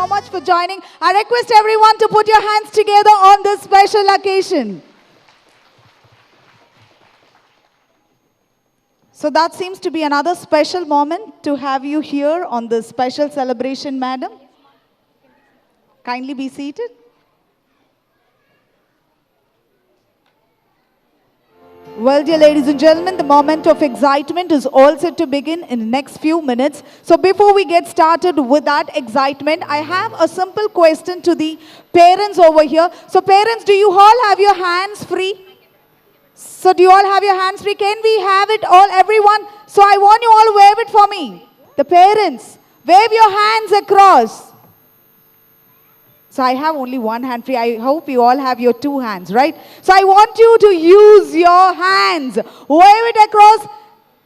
so much for joining. I request everyone to put your hands together on this special occasion. So that seems to be another special moment to have you here on this special celebration, madam. Kindly be seated. Well, dear ladies and gentlemen, the moment of excitement is all set to begin in the next few minutes. So before we get started with that excitement, I have a simple question to the parents over here. So parents, do you all have your hands free? So do you all have your hands free? Can we have it all, everyone? So I want you all to wave it for me. The parents, wave your hands across. So I have only one hand free. I hope you all have your two hands, right? So I want you to use your hands. Wave it across.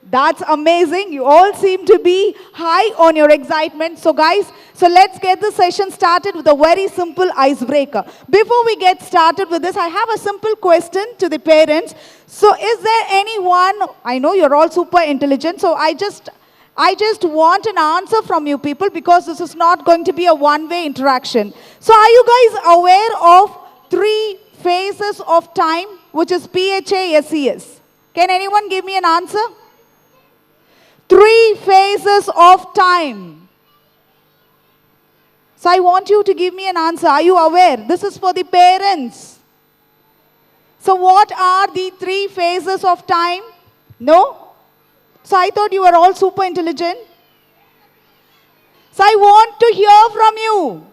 That's amazing. You all seem to be high on your excitement. So guys, so let's get the session started with a very simple icebreaker. Before we get started with this, I have a simple question to the parents. So is there anyone, I know you're all super intelligent, so I just want an answer from you people because this is not going to be a one-way interaction. So are you guys aware of 3 phases of time, which is PHASES? Can anyone give me an answer? 3 phases of time. So I want you to give me an answer. Are you aware? This is for the parents. So what are the 3 phases of time? No? So I thought you were all super intelligent. So I want to hear from you.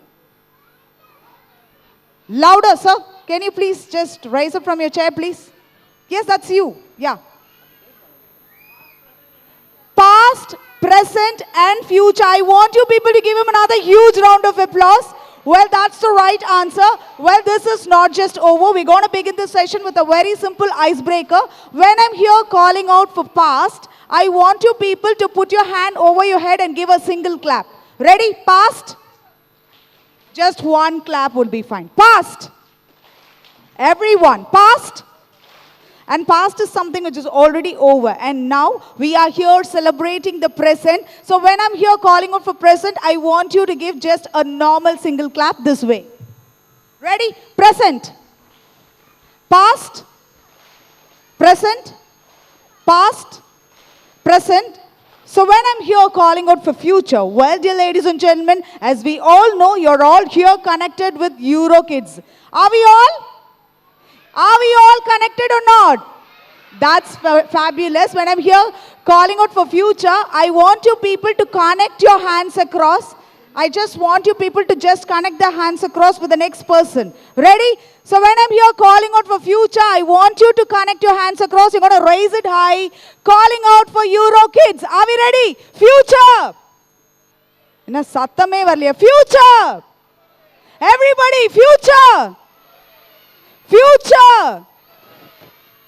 Louder, sir. Can you please just rise up from your chair, please? Yes, that's you. Yeah. Past, present, and future. I want you people to give him another huge round of applause. Well, that's the right answer. Well, this is not just over. We're going to begin this session with a very simple icebreaker. When I'm here calling out for past, I want you people to put your hand over your head and give a single clap. Ready? Past? Just one clap would be fine. Past. Everyone. Past. And past is something which is already over. And now we are here celebrating the present. So when I'm here calling out for present, I want you to give just a normal single clap this way. Ready? Present. Past. Present. Past. Present. So when I'm here calling out for future, well, dear ladies and gentlemen, as we all know, you're all here connected with EuroKids. Are we all? Are we all connected or not? That's fabulous. When I'm here calling out for future, I want you people to connect your hands across. I just want you people to just connect their hands across with the next person. Ready? So when I'm here calling out for future, I want you to connect your hands across. You're going to raise it high. Calling out for EuroKids. Are we ready? Future. Inna sattame varliya. Future. Everybody, future. Future.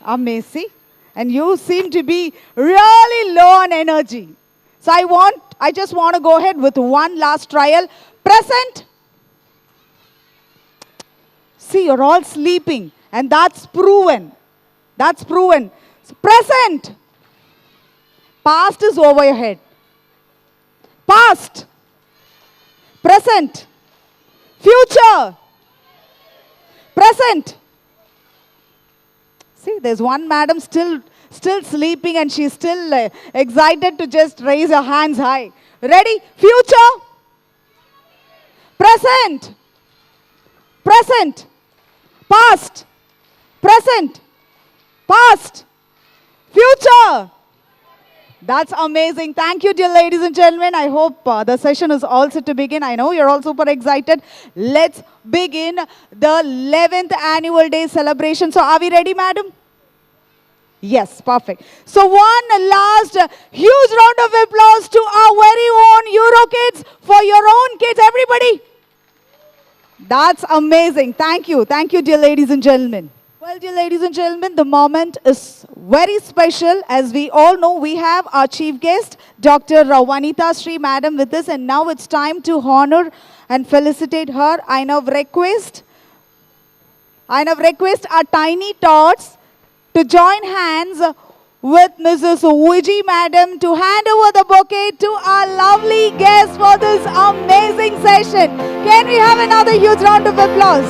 Amazing. And you seem to be really low on energy. So I just want to go ahead with one last trial. Present. See, you're all sleeping. And that's proven. That's proven. So present. Past is over your head. Past. Present. Future. Present. See, there's one madam still sleeping and she's still excited to just raise her hands high. Ready? Future. Present. Present. Past. Present. Past. Future. That's amazing. Thank you, dear ladies and gentlemen. I hope the session is all set to begin. I know you're all super excited. Let's begin the 11th annual day celebration. So are we ready, madam? Yes, perfect. So one last huge round of applause to our very own EuroKids for your own kids. Everybody. That's amazing. Thank you. Thank you, dear ladies and gentlemen. Well, dear ladies and gentlemen, the moment is very special. As we all know, we have our chief guest, Dr. Vanita Sri Madam with us. And now it's time to honor and felicitate her. I now request our tiny tots to join hands with Mrs. Viji Madam to hand over the bouquet to our lovely guests for this amazing session. Can we have another huge round of applause?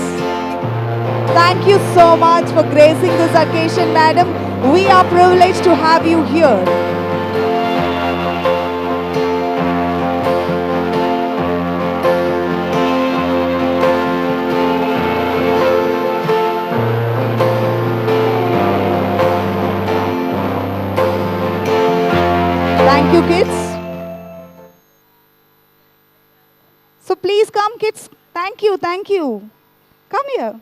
Thank you so much for gracing this occasion, Madam. We are privileged to have you here. Thank you, kids. So please come, kids. Thank you, thank you. Come here.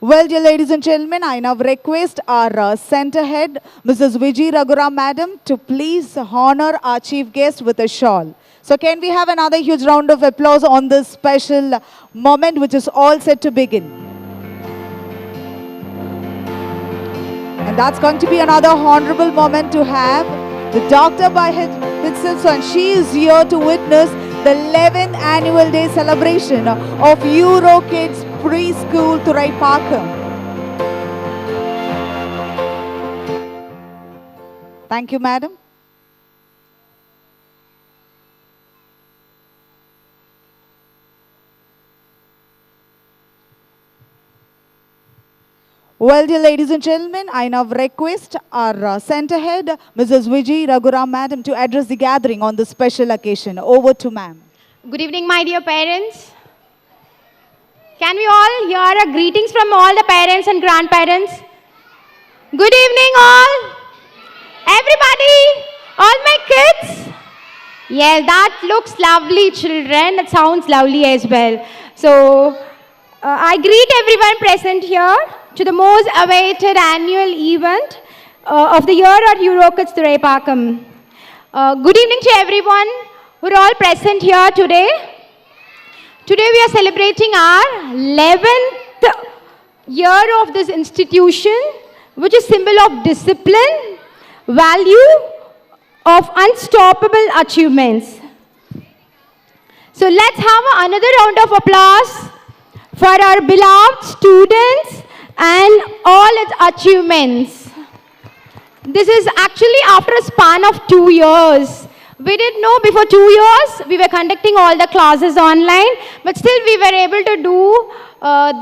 Well, dear ladies and gentlemen, I now request our center head, Mrs. Viji Raghuram Madam, to please honor our chief guest with a shawl. So can we have another huge round of applause on this special moment which is all set to begin. And that's going to be another honorable moment to have the doctor by itself, and she is here to witness the 11th annual day celebration of EuroKids Preschool Thuraipakkam. Thank you, madam. Well, dear ladies and gentlemen, I now request our center head, Mrs. Viji Raghuram Madam, to address the gathering on this special occasion. Over to ma'am. Good evening, my dear parents. Can we all hear a greetings from all the parents and grandparents? Good evening, all. Everybody, all my kids. Yes, that looks lovely, children. That sounds lovely as well. So, I greet everyone present here to the most awaited annual event of the year at EuroKids Thuraipakkam. Good evening to everyone who are all present here today. Today we are celebrating our 11th year of this institution, which is symbol of discipline, value, of unstoppable achievements. So let's have another round of applause for our beloved students and all its achievements. This is actually after a span of 2 years. We didn't know before 2 years, we were conducting all the classes online, but still we were able to do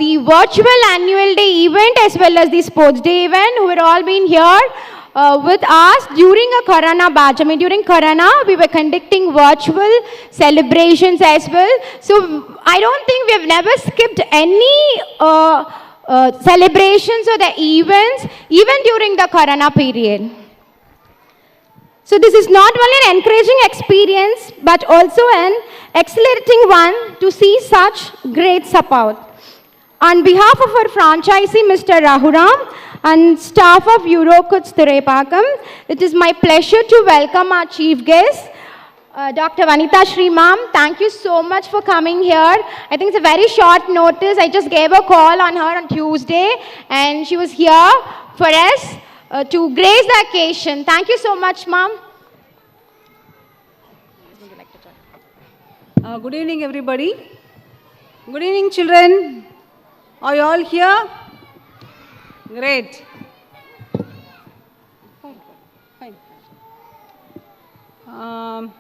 the virtual annual day event as well as the sports day event, who were all been here with us during a Corona batch. I mean, during Corona, we were conducting virtual celebrations as well. So I don't think we have never skipped any celebrations or the events, even during the Corona period. So this is not only an encouraging experience, but also an accelerating one to see such great support. On behalf of our franchisee, Mr. Rahuram, and staff of EuroKids Thuraipakkam, it is my pleasure to welcome our chief guest, Dr. Vanita Shri Ma'am. Thank you so much for coming here. I think it's a very short notice. I just gave a call on her on Tuesday, and she was here for us to grace the occasion. Thank you so much, Ma'am. Good evening, everybody. Good evening, children. Are you all here? Great. Fine.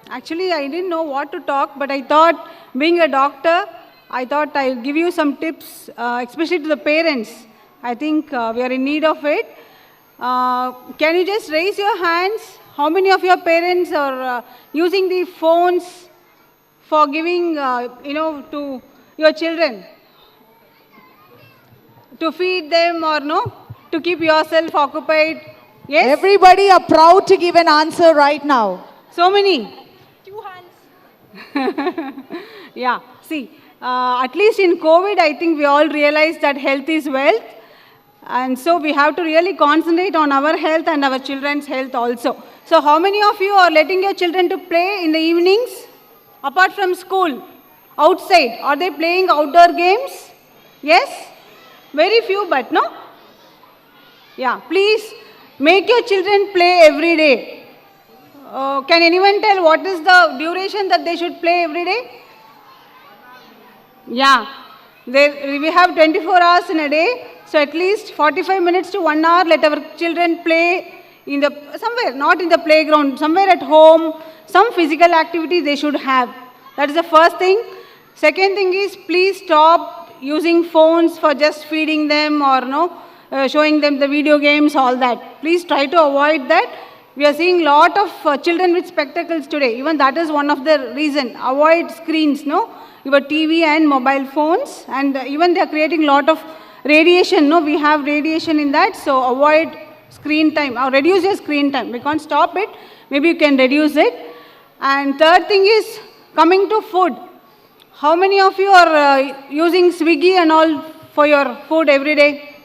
Actually, I didn't know what to talk, but I thought, being a doctor, I thought I'll give you some tips, especially to the parents. I think we are in need of it. Can you just raise your hands? How many of your parents are using the phones for giving, to your children? To feed them or no? To keep yourself occupied? Yes? Everybody are proud to give an answer right now. So many? 2 hands. Yeah, see, at least in COVID, I think we all realized that health is wealth. And so we have to really concentrate on our health and our children's health also. So how many of you are letting your children to play in the evenings? Apart from school, outside, are they playing outdoor games? Yes? Very few, but no? Yeah, please make your children play every day. Can anyone tell what is the duration that they should play every day? Yeah, we have 24 hours in a day, so at least 45 minutes to 1 hour, let our children play in the, somewhere, not in the playground, somewhere at home, some physical activity they should have. That is the first thing. Second thing is, please stop using phones for just feeding them or showing them the video games, all that. Please try to avoid that. We are seeing a lot of children with spectacles today. Even that is one of the reason. Avoid screens, your TV and mobile phones, and even they are creating a lot of radiation. We have radiation in that, so avoid screen time or reduce your screen time. We can't stop it. Maybe you can reduce it. And third thing is coming to food. How many of you are using Swiggy and all for your food every day?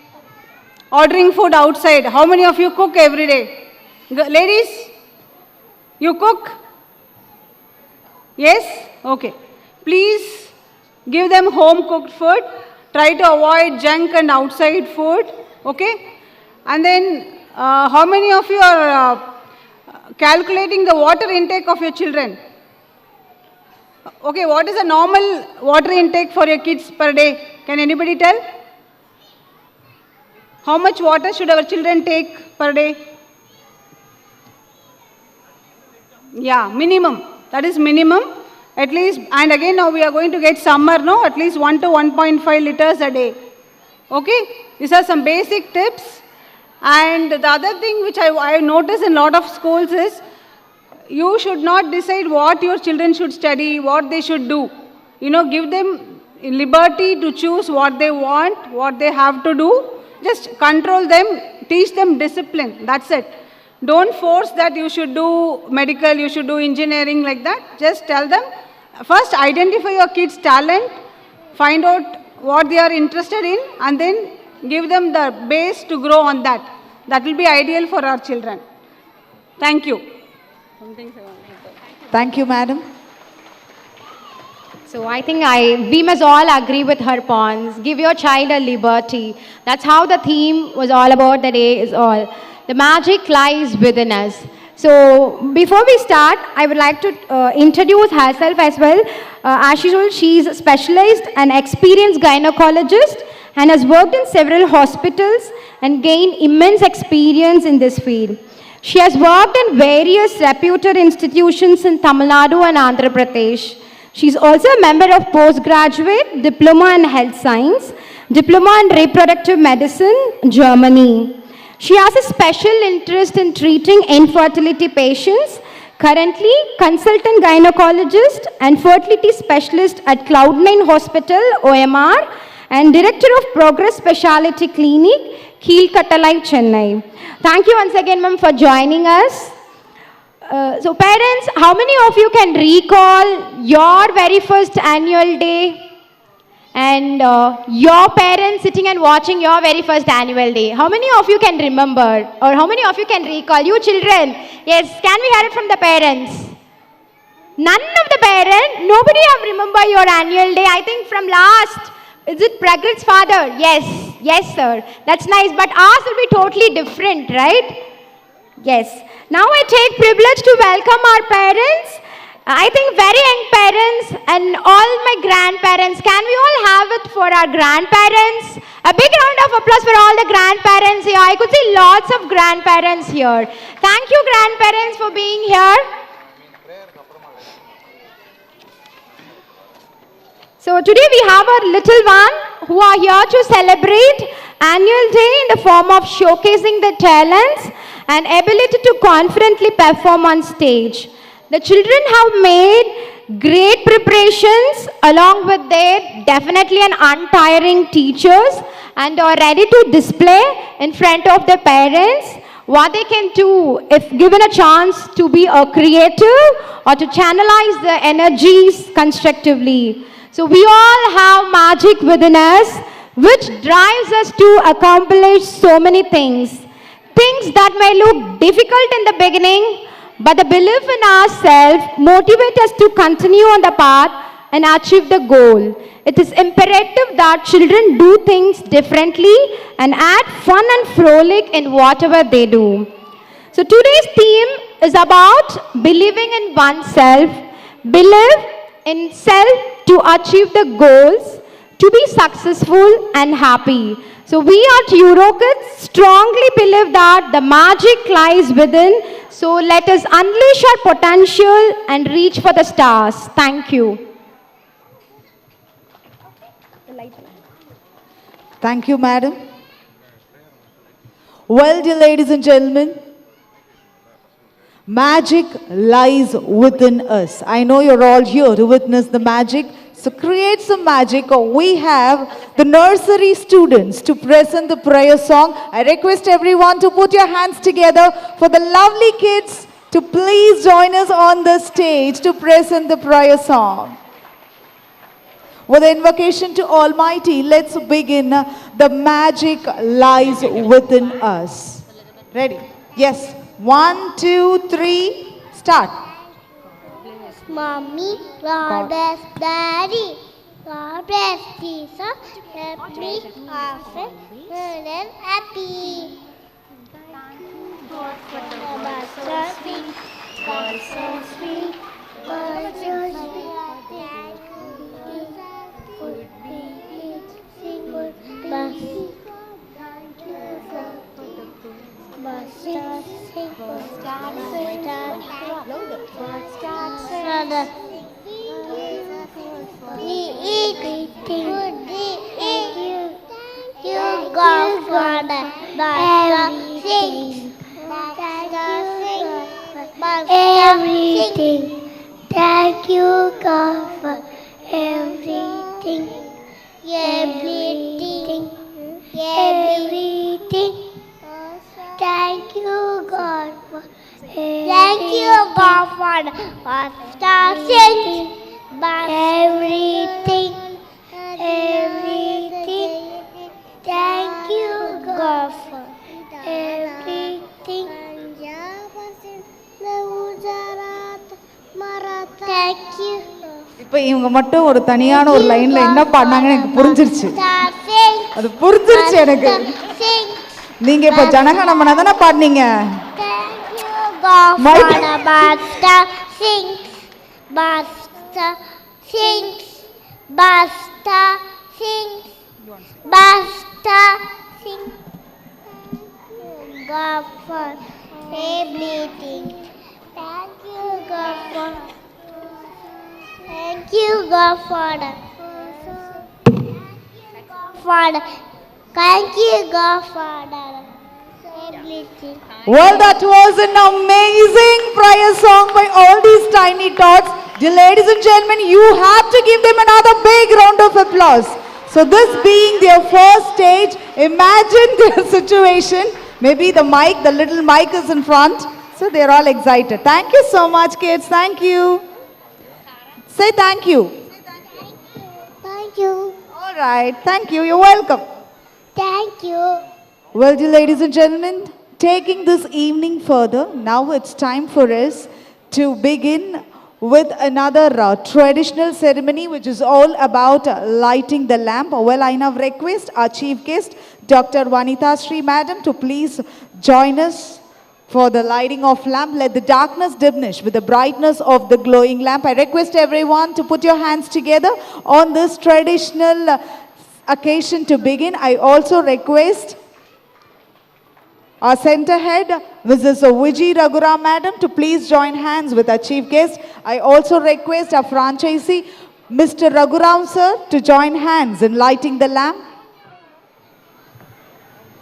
Ordering food outside. How many of you cook every day? Ladies, you cook? Yes? Okay. Please give them home cooked food. Try to avoid junk and outside food. Okay? And then, how many of you are calculating the water intake of your children? Okay, what is a normal water intake for your kids per day? Can anybody tell? How much water should our children take per day? Yeah, minimum. That is minimum. At least, and again now we are going to get summer, at least 1 to 1.5 liters a day. Okay? These are some basic tips. And the other thing which I notice in a lot of schools is, you should not decide what your children should study, what they should do. Give them liberty to choose what they want, what they have to do. Just control them, teach them discipline. That's it. Don't force that you should do medical, you should do engineering, like that. Just tell them, first identify your kids' talent, find out what they are interested in, and then give them the base to grow on that. That will be ideal for our children. Thank you. Thank you, madam. So I think we must all agree with her points. Give your child a liberty. That's how the theme was all about the day is all. The magic lies within us. So before we start, I would like to introduce herself as well. As usual, she is a specialized and experienced gynecologist and has worked in several hospitals and gained immense experience in this field. She has worked in various reputed institutions in Tamil Nadu and Andhra Pradesh. She is also a member of postgraduate diploma in health science, diploma in reproductive medicine, Germany. She has a special interest in treating infertility patients, currently consultant gynecologist and fertility specialist at Cloud9 Hospital, OMR, and director of Progress Speciality Clinic, Keelkattalai, Chennai. Thank you once again, ma'am, for joining us. So parents, how many of you can recall your very first annual day? And your parents sitting and watching your very first annual day. How many of you can remember? Or how many of you can recall? You children. Yes, can we hear it from the parents? None of the parents? Nobody have remember your annual day. I think from last, is it Pragrit's father? Yes. Yes, sir. That's nice. But ours will be totally different, right? Yes. Now I take privilege to welcome our parents. I think very young parents and all my grandparents. Can we all have it for our grandparents? A big round of applause for all the grandparents here. I could see lots of grandparents here. Thank you, grandparents, for being here. So today we have our little one who are here to celebrate annual day in the form of showcasing their talents and ability to confidently perform on stage. The children have made great preparations along with their definitely an untiring teachers and are ready to display in front of their parents what they can do if given a chance to be a creative or to channelize their energies constructively. So we all have magic within us which drives us to accomplish so many things. Things that may look difficult in the beginning, but the belief in ourselves motivates us to continue on the path and achieve the goal. It is imperative that children do things differently and add fun and frolic in whatever they do. So today's theme is about believing in oneself. Believe in self to achieve the goals, to be successful and happy. So we at EuroKids strongly believe that the magic lies within. So let us unleash our potential and reach for the stars. Thank you. Thank you, madam. Well, dear ladies and gentlemen, magic lies within us. I know you're all here to witness the magic. So create some magic. We have the nursery students to present the prayer song. I request everyone to put your hands together for the lovely kids to please join us on the stage to present the prayer song. With the invocation to Almighty, let's begin. The magic lies within us. Ready? Yes. 1, 2, 3, start. Mommy, God bless Daddy, God bless Jesus, help me often, good and happy. God so sweet, God so sweet, God so sweet. Good be sing good bus. Basta sing you go for the everything. Thank you, God, for everything. Everything. Everything. Thank you, God, for thank you, God, for the starting. Everything. Everything. Thank you, God, for everything. Thank you. இப்போ இவங்க மட்டும் ஒரு தனியான ஒரு லைன்ல என்ன பண்ணாங்கன்னு எனக்கு புரிஞ்சிருச்சு. அது புரிஞ்சிருச்சு எனக்கு. நீங்க இப்ப ஜனகணமன தான பாடுனீங்க. Thank you, God, for the Basta sings. Basta sings. Basta sings. Basta sings. God for everything. Thank you, God, for. Thank you, God, for the. Thank you, God, for the everything. Well, that was an amazing prayer song by all these tiny tots. Dear ladies and gentlemen, you have to give them another big round of applause. So this being their first stage, imagine their situation. Maybe the little mic is in front. So they're all excited. Thank you so much, kids. Thank you. Say thank you. Thank you. All right. Thank you. You're welcome. Thank you. Well, dear ladies and gentlemen, taking this evening further, now it's time for us to begin with another traditional ceremony, which is all about lighting the lamp. Well, I now request our chief guest, Dr. Vanitha Sri Madam, to please join us for the lighting of lamp. Let the darkness diminish with the brightness of the glowing lamp. I request everyone to put your hands together on this traditional occasion to begin. I also request our center head, Mrs. Vijay Raghuram Madam, to please join hands with our chief guest. I also request our franchisee, Mr. Raghuram sir, to join hands in lighting the lamp.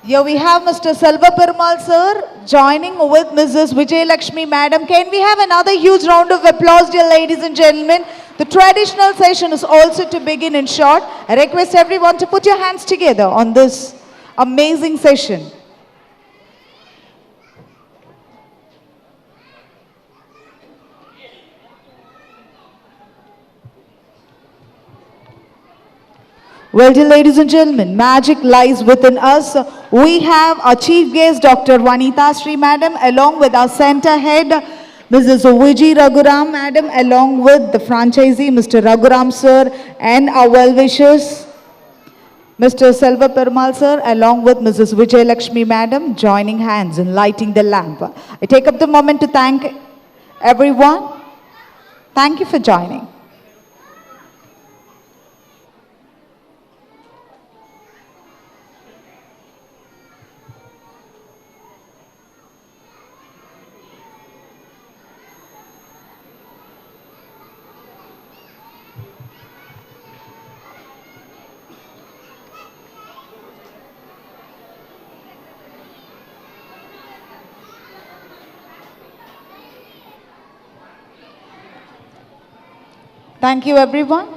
Here we have Mr. Selva Perumal sir joining with Mrs. Vijay Lakshmi Madam. Can we have another huge round of applause, dear ladies and gentlemen? The traditional session is also to begin in short. I request everyone to put your hands together on this amazing session. Well, dear ladies and gentlemen, magic lies within us. We have our chief guest, Dr. Vanitha Sri Madam, along with our center head, Mrs. Vijay Raghuram Madam, along with the franchisee, Mr. Raghuram Sir, and our well-wishers, Mr. Selva Perumal Sir, along with Mrs. Vijay Lakshmi Madam, joining hands in lighting the lamp. I take up the moment to thank everyone. Thank you for joining. Thank you, everyone.